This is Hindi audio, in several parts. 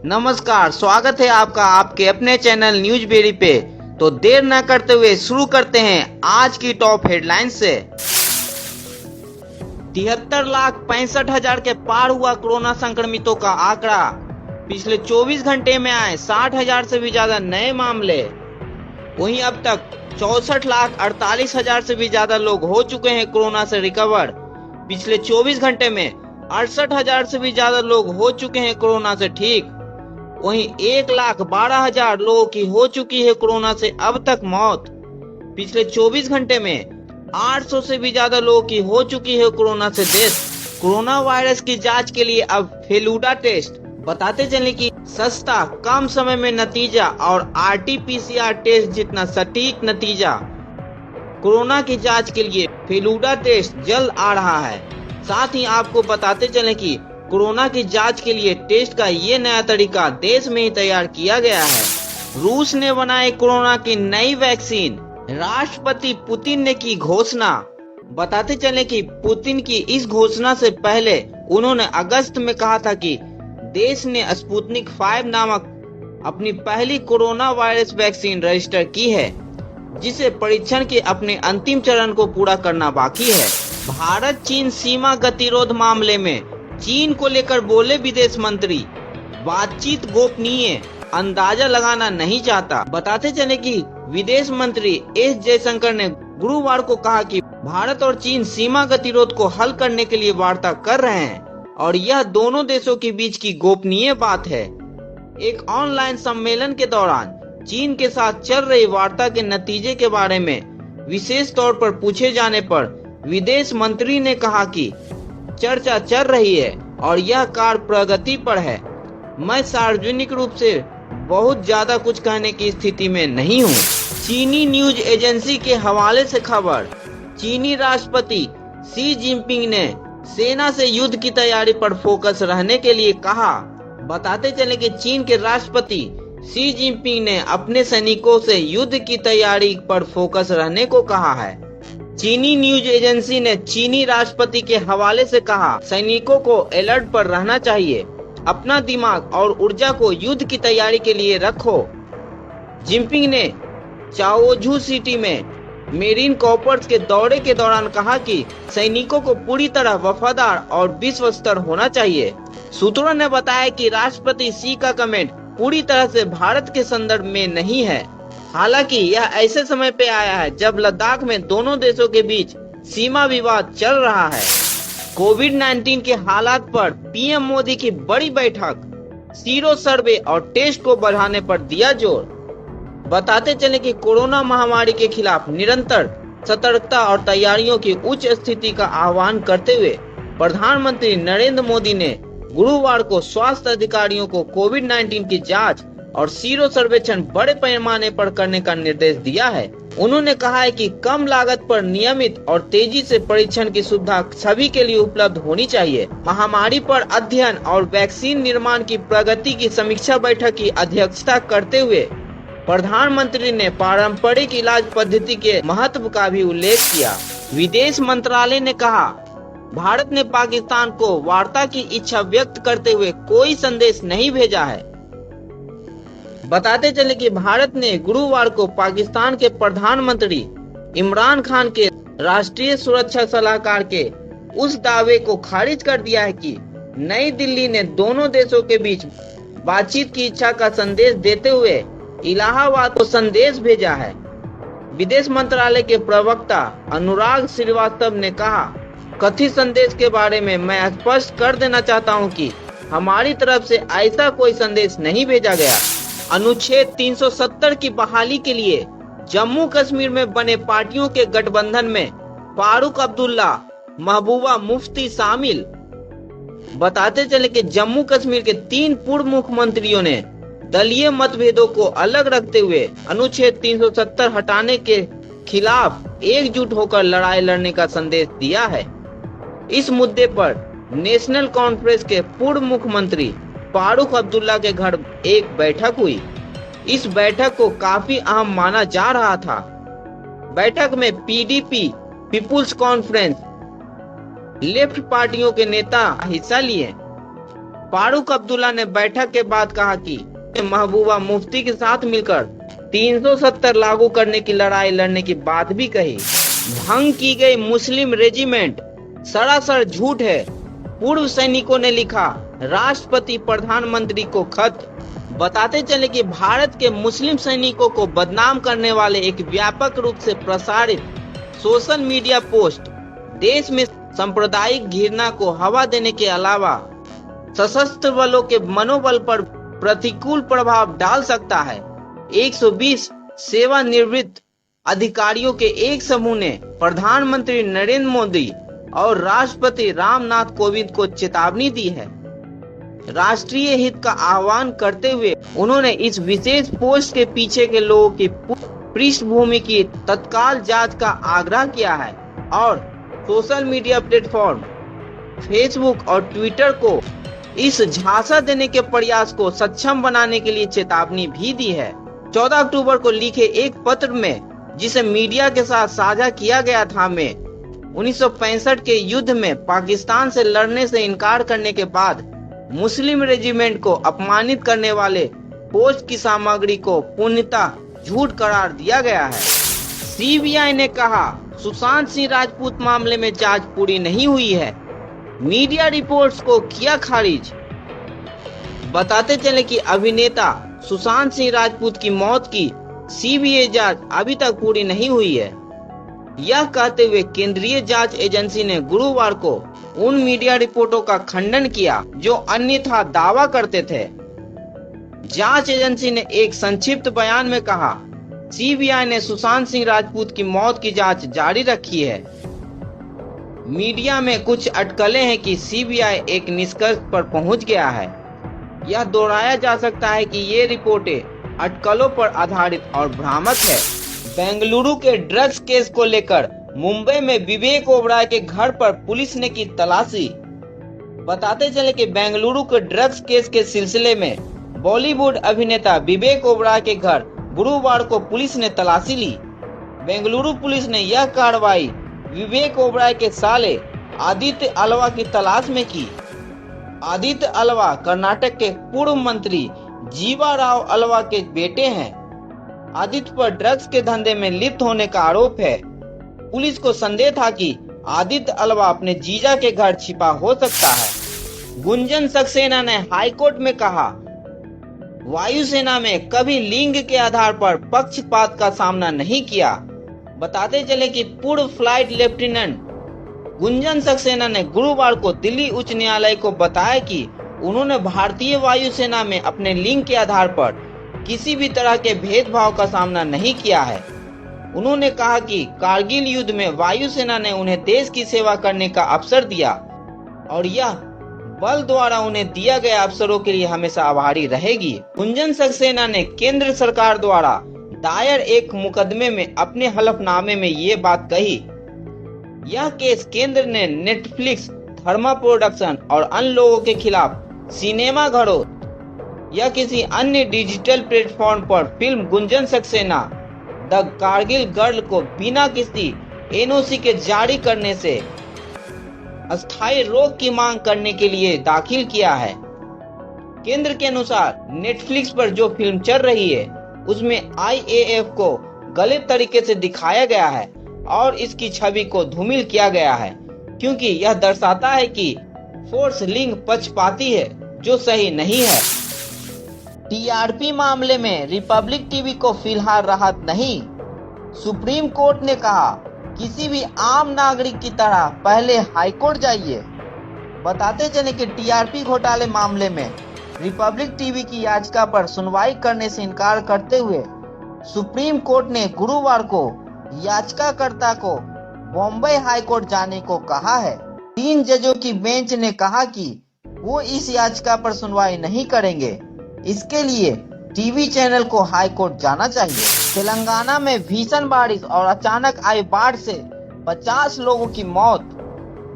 नमस्कार, स्वागत है आपका आपके अपने चैनल न्यूज बेरी पे। तो देर न करते हुए शुरू करते हैं आज की टॉप हेडलाइन से। 73,65,000 के पार हुआ कोरोना संक्रमितों का आंकड़ा। पिछले 24 घंटे में आए 60,000 से भी ज्यादा नए मामले। वहीं अब तक 64,48,000 से भी ज्यादा लोग हो चुके हैं कोरोना से रिकवर। पिछले 24 घंटे में 68,000 से भी ज्यादा लोग हो चुके हैं कोरोना से ठीक। वहीं 1,12,000 लोगों की हो चुकी है कोरोना से अब तक मौत। पिछले 24 घंटे में 800 से भी ज्यादा लोगों की हो चुकी है कोरोना से डेथ। कोरोना वायरस की जांच के लिए अब फेलुडा टेस्ट। बताते चले कि सस्ता, कम समय में नतीजा और RT-PCR टेस्ट जितना सटीक नतीजा। कोरोना की जांच के लिए फेलुडा टेस्ट जल्द आ रहा है। साथ ही आपको बताते चले कि कोरोना की जांच के लिए टेस्ट का ये नया तरीका देश में ही तैयार किया गया है। रूस ने बनाई कोरोना की नई वैक्सीन। राष्ट्रपति पुतिन ने की घोषणा। बताते चले कि पुतिन की इस घोषणा से पहले उन्होंने अगस्त में कहा था कि देश ने स्पुतनिक 5 नामक अपनी पहली कोरोना वायरस वैक्सीन रजिस्टर की है, जिसे परीक्षण के अपने अंतिम चरण को पूरा करना बाकी है। भारत चीन सीमा गतिरोध मामले में चीन को लेकर बोले विदेश मंत्री, बातचीत गोपनीय, अंदाजा लगाना नहीं चाहता। बताते चले कि विदेश मंत्री एस जयशंकर ने गुरुवार को कहा कि भारत और चीन सीमा गतिरोध को हल करने के लिए वार्ता कर रहे हैं और यह दोनों देशों के बीच की गोपनीय बात है। एक ऑनलाइन सम्मेलन के दौरान चीन के साथ चल रही वार्ता के नतीजे के बारे में विशेष तौर पर पूछे जाने पर विदेश मंत्री ने कहा कि चर्चा चल रही है और यह कार्य प्रगति पर है। मैं सार्वजनिक रूप से बहुत ज्यादा कुछ कहने की स्थिति में नहीं हूँ। चीनी न्यूज एजेंसी के हवाले से खबर। चीनी राष्ट्रपति शी जिनपिंग ने सेना से युद्ध की तैयारी पर फोकस रहने के लिए कहा। बताते चले कि चीन के राष्ट्रपति शी जिनपिंग ने अपने सैनिकों से युद्ध की तैयारी पर फोकस रहने को कहा है। चीनी न्यूज एजेंसी ने चीनी राष्ट्रपति के हवाले से कहा, सैनिकों को अलर्ट पर रहना चाहिए, अपना दिमाग और ऊर्जा को युद्ध की तैयारी के लिए रखो। जिनपिंग ने चाओजू सिटी में मेरीन कॉर्प्स के दौरे के दौरान कहा कि सैनिकों को पूरी तरह वफादार और विश्व स्तर होना चाहिए। सूत्रों ने बताया कि राष्ट्रपति शी का कमेंट पूरी तरह से भारत के संदर्भ में नहीं है। हालांकि यह ऐसे समय पे आया है जब लद्दाख में दोनों देशों के बीच सीमा विवाद चल रहा है। कोविड-19 के हालात पर पीएम मोदी की बड़ी बैठक। सीरो सर्वे और टेस्ट को बढ़ाने पर दिया जोर। बताते चले कि कोरोना महामारी के खिलाफ निरंतर सतर्कता और तैयारियों की उच्च स्थिति का आह्वान करते हुए प्रधानमंत्री नरेंद्र मोदी ने गुरुवार को स्वास्थ्य अधिकारियों को कोविड-19 की जांच और सीरो सर्वेक्षण बड़े पैमाने पर करने का निर्देश दिया है। उन्होंने कहा है कि कम लागत पर नियमित और तेजी से परीक्षण की सुविधा सभी के लिए उपलब्ध होनी चाहिए। महामारी पर अध्ययन और वैक्सीन निर्माण की प्रगति की समीक्षा बैठक की अध्यक्षता करते हुए प्रधानमंत्री ने पारंपरिक इलाज पद्धति के महत्व का भी उल्लेख किया। विदेश मंत्रालय ने कहा, भारत ने पाकिस्तान को वार्ता की इच्छा व्यक्त करते हुए कोई संदेश नहीं भेजा है। बताते चले कि भारत ने गुरुवार को पाकिस्तान के प्रधानमंत्री इमरान खान के राष्ट्रीय सुरक्षा सलाहकार के उस दावे को खारिज कर दिया है कि नई दिल्ली ने दोनों देशों के बीच बातचीत की इच्छा का संदेश देते हुए इलाहाबाद को संदेश भेजा है। विदेश मंत्रालय के प्रवक्ता अनुराग श्रीवास्तव ने कहा, कथित संदेश के बारे में मैं स्पष्ट कर देना चाहता हूं कि हमारी तरफ से ऐसा कोई संदेश नहीं भेजा गया। अनुच्छेद 370 की बहाली के लिए जम्मू कश्मीर में बने पार्टियों के गठबंधन में फारूक अब्दुल्ला, महबूबा मुफ्ती शामिल। बताते चले कि जम्मू कश्मीर के 3 पूर्व मुख्यमंत्रियों ने दलीय मतभेदों को अलग रखते हुए अनुच्छेद 370 हटाने के खिलाफ एकजुट होकर लड़ाई लड़ने का संदेश दिया है। इस मुद्दे पर नेशनल कॉन्फ्रेंस के पूर्व मुख्यमंत्री फारूक अब्दुल्ला के घर एक बैठक हुई। इस बैठक को काफी अहम माना जा रहा था। बैठक में पीडीपी, पीपुल्स कॉन्फ्रेंस, लेफ्ट पार्टियों के नेता हिस्सा लिए। फारूक अब्दुल्ला ने बैठक के बाद कहा कि महबूबा मुफ्ती के साथ मिलकर 370 लागू करने की लड़ाई लड़ने की बात भी कही। भंग की गई मुस्लिम रेजिमेंट सरासर झूठ है, पूर्व सैनिकों ने लिखा राष्ट्रपति प्रधानमंत्री को खत। बताते चले कि भारत के मुस्लिम सैनिकों को बदनाम करने वाले एक व्यापक रूप से प्रसारित सोशल मीडिया पोस्ट देश में सांप्रदायिक घृणा को हवा देने के अलावा सशस्त्र बलों के मनोबल पर प्रतिकूल प्रभाव डाल सकता है। 120 सेवानिवृत्त अधिकारियों के एक समूह ने प्रधानमंत्री नरेंद्र मोदी और राष्ट्रपति रामनाथ कोविंद को चेतावनी दी है। राष्ट्रीय हित का आह्वान करते हुए उन्होंने इस विशेष पोस्ट के पीछे के लोगों की पृष्ठभूमि की तत्काल जांच का आग्रह किया है और सोशल मीडिया प्लेटफॉर्म फेसबुक और ट्विटर को इस झांसा देने के प्रयास को सक्षम बनाने के लिए चेतावनी भी दी है। 14 अक्टूबर को लिखे एक पत्र में जिसे मीडिया के साथ साझा किया गया था में 1965 के युद्ध में पाकिस्तान से लड़ने से इनकार करने के बाद मुस्लिम रेजिमेंट को अपमानित करने वाले पोस्ट की सामग्री को पूर्णतः झूठ करार दिया गया है। सीबीआई ने कहा सुशांत सिंह राजपूत मामले में जांच पूरी नहीं हुई है, मीडिया रिपोर्ट्स को किया खारिज। बताते चले कि अभिनेता सुशांत सिंह राजपूत की मौत की सीबीआई जांच अभी तक पूरी नहीं हुई है। यह कहते हुए केंद्रीय जांच एजेंसी ने गुरुवार को उन मीडिया रिपोर्टों का खंडन किया जो अन्यथा दावा करते थे। जांच एजेंसी ने एक संक्षिप्त बयान में कहा सीबीआई ने सुशांत सिंह राजपूत की मौत की जांच जारी रखी है। मीडिया में कुछ अटकलें हैं कि सीबीआई एक निष्कर्ष पर पहुंच गया है। यह दोहराया जा सकता है कि ये रिपोर्टें अटकलों पर आधारित और भ्रामक है। बेंगलुरु के ड्रग्स केस को लेकर मुंबई में विवेक ओबराय के घर पर पुलिस ने की तलाशी। बताते चले कि बेंगलुरु के ड्रग्स केस के सिलसिले में बॉलीवुड अभिनेता विवेक ओबराय के घर गुरुवार को पुलिस ने तलाशी ली। बेंगलुरु पुलिस ने यह कार्रवाई विवेक ओबराय के साले आदित्य अल्वा की तलाश में की। आदित्य अल्वा कर्नाटक के पूर्व मंत्री जीवा राव अल्वा के बेटे हैं। आदित्य पर ड्रग्स के धंधे में लिप्त होने का आरोप है। पुलिस को संदेह था कि आदित्य अल्वा अपने जीजा के घर छिपा हो सकता है। गुंजन सक्सेना ने हाईकोर्ट में कहा वायुसेना में कभी लिंग के आधार पर पक्षपात का सामना नहीं किया। बताते चले कि पूर्व फ्लाइट लेफ्टिनेंट गुंजन सक्सेना ने गुरुवार को दिल्ली उच्च न्यायालय को बताया कि उन्होंने भारतीय वायुसेना में अपने लिंग के आधार पर किसी भी तरह के भेदभाव का सामना नहीं किया है। उन्होंने कहा कि कारगिल युद्ध में वायुसेना ने उन्हें देश की सेवा करने का अवसर दिया और यह बल द्वारा उन्हें दिया गया अवसरों के लिए हमेशा आभारी रहेगी। गुंजन सक्सेना ने केंद्र सरकार द्वारा दायर एक मुकदमे में अपने हलफनामे में ये बात कही। यह केस केंद्र ने नेटफ्लिक्स, धर्मा प्रोडक्शन और अन्य लोगों के खिलाफ सिनेमा घरों या किसी अन्य डिजिटल प्लेटफॉर्म पर film Gunjan Saxena the Kargil girl को बिना किसी एनओसी के जारी करने से अस्थायी रोक की मांग करने के लिए दाखिल किया है। केंद्र के अनुसार नेटफ्लिक्स पर जो फिल्म चल रही है उसमें आईएएफ को गलत तरीके से दिखाया गया है और इसकी छवि को धूमिल किया गया है क्योंकि यह दर्शाता है कि फोर्स लिंग पक्षपाती है जो सही नहीं है। टीआरपी मामले में रिपब्लिक टीवी को फिलहाल राहत नहीं। सुप्रीम कोर्ट ने कहा किसी भी आम नागरिक की तरह पहले हाईकोर्ट जाइए। बताते चले कि टीआरपी घोटाले मामले में रिपब्लिक टीवी की याचिका पर सुनवाई करने से इनकार करते हुए सुप्रीम कोर्ट ने गुरुवार को याचिकाकर्ता को बॉम्बे हाईकोर्ट जाने को कहा है। 3 जजों की बेंच ने कहा कि वो इस याचिका पर सुनवाई नहीं करेंगे। इसके लिए टीवी चैनल को हाईकोर्ट जाना चाहिए। तेलंगाना में भीषण बारिश और अचानक आई बाढ़ से 50 लोगों की मौत।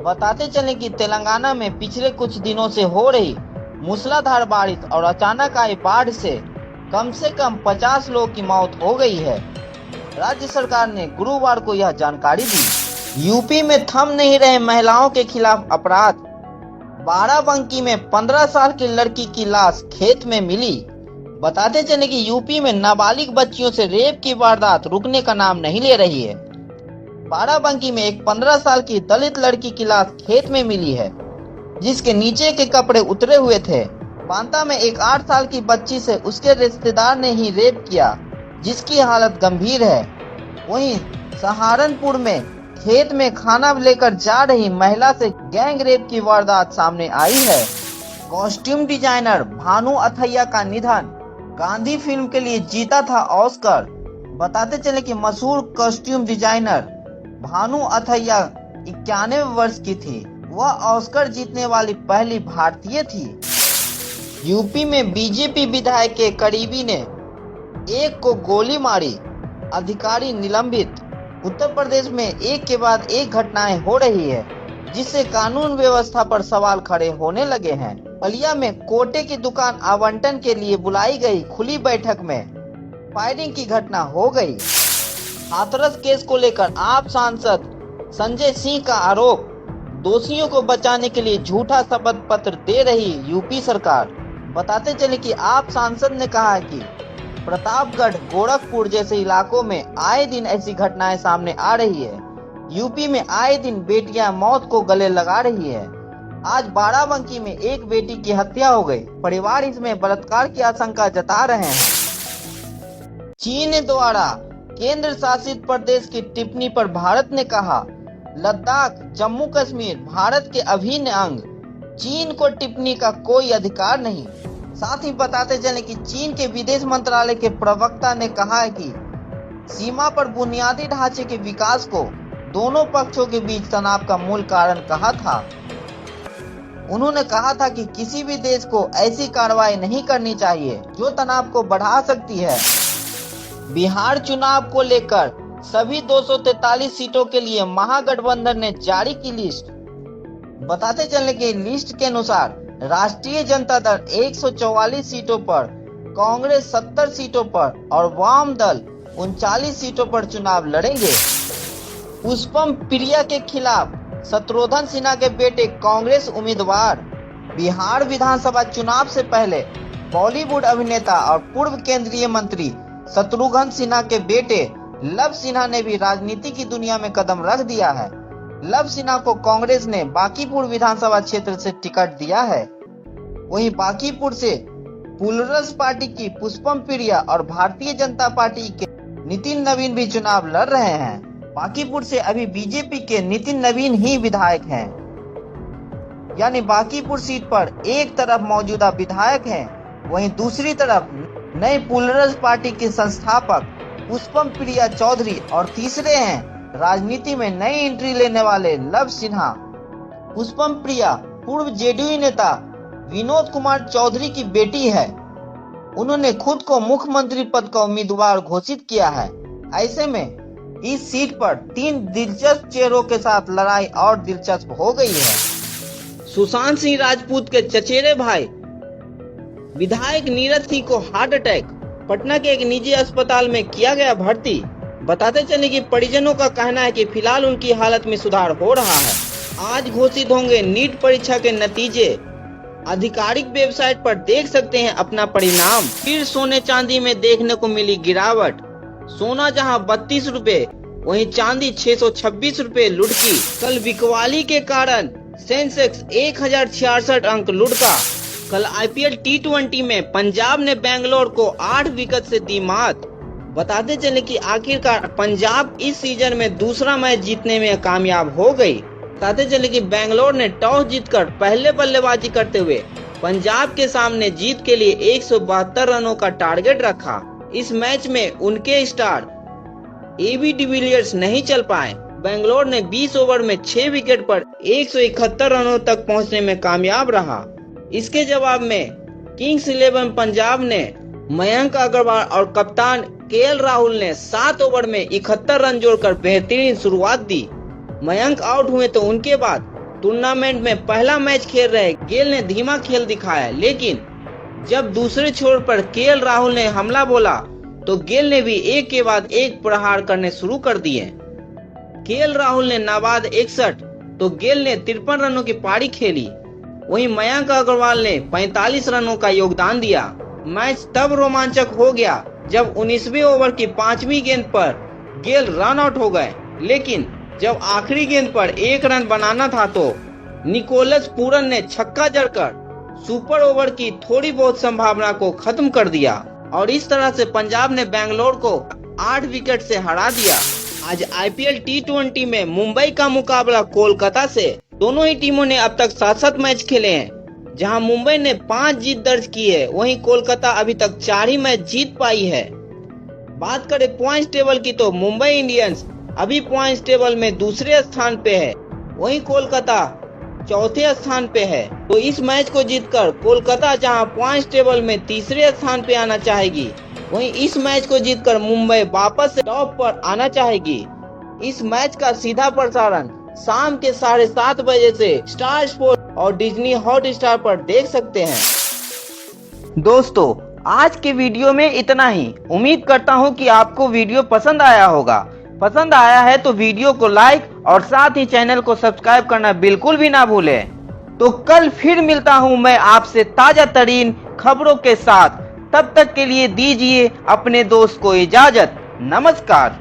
बताते चलें कि तेलंगाना में पिछले कुछ दिनों से हो रही मूसलाधार बारिश और अचानक आई बाढ़ से कम 50 लोगों की मौत हो गई है। राज्य सरकार ने गुरुवार को यह जानकारी दी। यूपी में थम नहीं रहे महिलाओं के खिलाफ अपराध। बाराबंकी में 15 साल की लड़की की लाश खेत में मिली। बताते चले कि यूपी में नाबालिग बच्चियों से रेप की वारदात रुकने का नाम नहीं ले रही है। बाराबंकी में एक 15 साल की दलित लड़की की लाश खेत में मिली है, जिसके नीचे के कपड़े उतरे हुए थे। बांता में एक 8 साल की बच्ची से उसके रिश्तेदार ने ही रेप किया, जिसकी हालत गंभीर है। वहीं सहारनपुर में खेत में खाना लेकर जा रही महिला से गैंग रेप की वारदात सामने आई है। कॉस्ट्यूम डिजाइनर भानु अथैया का निधन। गांधी फिल्म के लिए जीता था ऑस्कर। बताते चले कि मशहूर कॉस्ट्यूम डिजाइनर भानु अथैया 91 वर्ष की थी। वह ऑस्कर जीतने वाली पहली भारतीय थी। यूपी में बीजेपी विधायक के करीबी ने एक को गोली मारी, अधिकारी निलंबित। उत्तर प्रदेश में एक के बाद एक घटनाएं हो रही है, जिससे कानून व्यवस्था पर सवाल खड़े होने लगे हैं। बलिया में कोटे की दुकान आवंटन के लिए बुलाई गई खुली बैठक में फायरिंग की घटना हो गई। हाथरस केस को लेकर आप सांसद संजय सिंह का आरोप। दोषियों को बचाने के लिए झूठा शपथ पत्र दे रही यूपी सरकार। बताते चले कि आप सांसद ने कहा है कि प्रतापगढ़, गोरखपुर जैसे इलाकों में आए दिन ऐसी घटनाएं सामने आ रही है। यूपी में आए दिन बेटियां मौत को गले लगा रही है। आज बाराबंकी में एक बेटी की हत्या हो गई। परिवार इसमें बलात्कार की आशंका जता रहे हैं। चीन द्वारा केंद्र शासित प्रदेश की टिप्पणी पर भारत ने कहा, लद्दाख, जम्मू कश्मीर भारत के अभिन्न अंग। चीन को टिप्पणी का कोई अधिकार नहीं। साथ ही बताते चले कि चीन के विदेश मंत्रालय के प्रवक्ता ने कहा है कि सीमा पर बुनियादी ढांचे के विकास को दोनों पक्षों के बीच तनाव का मूल कारण कहा था। उन्होंने कहा था कि किसी भी देश को ऐसी कार्रवाई नहीं करनी चाहिए जो तनाव को बढ़ा सकती है। बिहार चुनाव को लेकर सभी 243 सीटों के लिए महागठबंधन ने जारी की लिस्ट। बताते चलने की लिस्ट के अनुसार राष्ट्रीय जनता दल 144 सीटों पर, कांग्रेस 70 सीटों पर और वाम दल 39 सीटों पर चुनाव लड़ेंगे। पुष्पम प्रिया के खिलाफ शत्रुघ्न सिन्हा के बेटे कांग्रेस उम्मीदवार। बिहार विधानसभा चुनाव से पहले बॉलीवुड अभिनेता और पूर्व केंद्रीय मंत्री शत्रुघ्न सिन्हा के बेटे लव सिन्हा ने भी राजनीति की दुनिया में कदम रख दिया है। लव सिन्हा को कांग्रेस ने बांकीपुर विधानसभा क्षेत्र से टिकट दिया है। वहीं बांकीपुर से प्लूरल्स पार्टी की पुष्पम प्रिया और भारतीय जनता पार्टी के नितिन नवीन भी चुनाव लड़ रहे हैं। बांकीपुर से अभी बीजेपी के नितिन नवीन ही विधायक हैं। यानी बांकीपुर सीट पर एक तरफ मौजूदा विधायक हैं, वहीं दूसरी तरफ नई प्लूरल्स पार्टी के संस्थापक पुष्पम प्रिया चौधरी और तीसरे हैं राजनीति में नई एंट्री लेने वाले लव सिन्हा। पुष्पम प्रिया पूर्व जेडीयू नेता विनोद कुमार चौधरी की बेटी है। उन्होंने खुद को मुख्यमंत्री पद का उम्मीदवार घोषित किया है। ऐसे में इस सीट पर 3 दिलचस्प चेहरों के साथ लड़ाई और दिलचस्प हो गई है। सुशांत सिंह राजपूत के चचेरे भाई विधायक नीरज सिंह को हार्ट अटैक। पटना के एक निजी अस्पताल में किया गया भर्ती। बताते चले कि परिजनों का कहना है कि फिलहाल उनकी हालत में सुधार हो रहा है। आज घोषित होंगे नीट परीक्षा के नतीजे। आधिकारिक वेबसाइट पर देख सकते हैं अपना परिणाम। फिर सोने चांदी में देखने को मिली गिरावट। सोना जहां 32 रुपए, वहीं चांदी 626 रुपए लुढ़की। कल बिकवाली के कारण सेंसेक्स 1066 अंक लुढ़का। कल आईपीएल T20 में पंजाब ने बेंगलोर को 8 विकेट से दी मात। बताते चले कि आखिरकार पंजाब इस सीजन में दूसरा मैच जीतने में कामयाब हो गई। बताते चले कि बेंगलोर ने टॉस जीतकर पहले बल्लेबाजी करते हुए पंजाब के सामने जीत के लिए 172 रनों का टारगेट रखा। इस मैच में उनके स्टार एबी डिविलियर्स नहीं चल पाए। बेंगलोर ने 20 ओवर में 6 विकेट पर 171 रनों तक पहुंचने में कामयाब रहा। इसके जवाब में किंग्स 11 पंजाब ने मयंक अग्रवाल और कप्तान केएल राहुल ने 7 ओवर में 71 रन जोड़कर बेहतरीन शुरुआत दी। मयंक आउट हुए तो उनके बाद टूर्नामेंट में पहला मैच खेल रहे गेल ने धीमा खेल दिखाया, लेकिन जब दूसरे छोर पर केएल राहुल ने हमला बोला तो गेल ने भी एक के बाद एक प्रहार करने शुरू कर दिए। केएल राहुल ने नाबाद 61 तो गेल ने 53 रनों की पारी खेली। वहीं मयंक अग्रवाल ने 45 रनों का योगदान दिया। मैच तब रोमांचक हो गया जब 19वें ओवर की 5वीं गेंद पर गेल रन आउट हो गए, लेकिन जब आखिरी गेंद पर 1 रन बनाना था तो निकोलस पूरन ने छक्का जड़कर सुपर ओवर की थोड़ी बहुत संभावना को खत्म कर दिया और इस तरह से पंजाब ने बेंगलोर को 8 विकेट से हरा दिया। आज आईपीएल टी20 में मुंबई का मुकाबला कोलकाता से। दोनों ही टीमों ने अब तक 7-7 मैच खेले हैं, जहां मुंबई ने 5 जीत दर्ज की है, वहीं कोलकाता अभी तक 4 ही मैच जीत पाई है। बात करें पॉइंट्स टेबल की तो मुंबई इंडियंस अभी पॉइंट्स टेबल में दूसरे स्थान पे है, वहीं कोलकाता चौथे स्थान पे है। तो इस मैच को जीतकर कोलकाता जहां पॉइंट्स टेबल में तीसरे स्थान पे आना चाहेगी, वहीं इस मैच को जीतकर मुंबई वापस से टॉप पर आना चाहेगी। इस मैच का सीधा प्रसारण शाम के 7:30 बजे से स्टार स्पोर्ट और डिज्नी हॉटस्टार पर देख सकते हैं। दोस्तों, आज के वीडियो में इतना ही। उम्मीद करता हूं कि आपको वीडियो पसंद आया होगा। पसंद आया है तो वीडियो को लाइक और साथ ही चैनल को सब्सक्राइब करना बिल्कुल भी ना भूलें। तो कल फिर मिलता हूं मैं आपसे ताजा तरीन खबरों के साथ। तब तक के लिए दीजिए अपने दोस्त को इजाजत। नमस्कार।